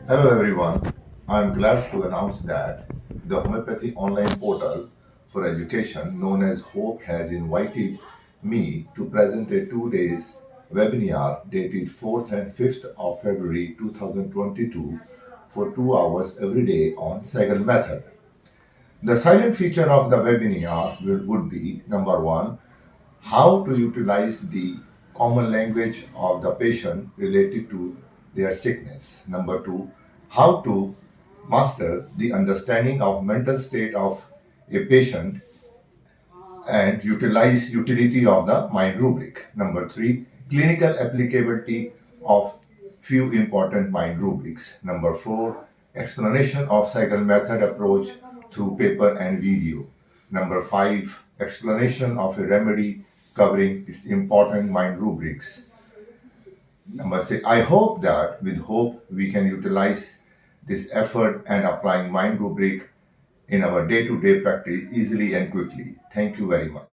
Hello everyone. I'm glad to announce that the homeopathy online portal for education known as Hope has invited me to present a 2 days webinar dated 4th and 5th of February 2022 for 2 hours every day on SEHGAL method. The silent feature of the webinar would be number 1, how to utilize the common language of the patient related to their sickness. Number 2, how to master the understanding of mental state of a patient and utilize utility of the mind rubric. Number 3, clinical applicability of few important mind rubrics. Number 4, explanation of cycle method approach through paper and video. Number 5, explanation of a remedy covering its important mind rubrics. Number 6, I hope that with hope we can utilize this effort and applying mind rubric in our day-to-day practice easily and quickly. Thank you very much.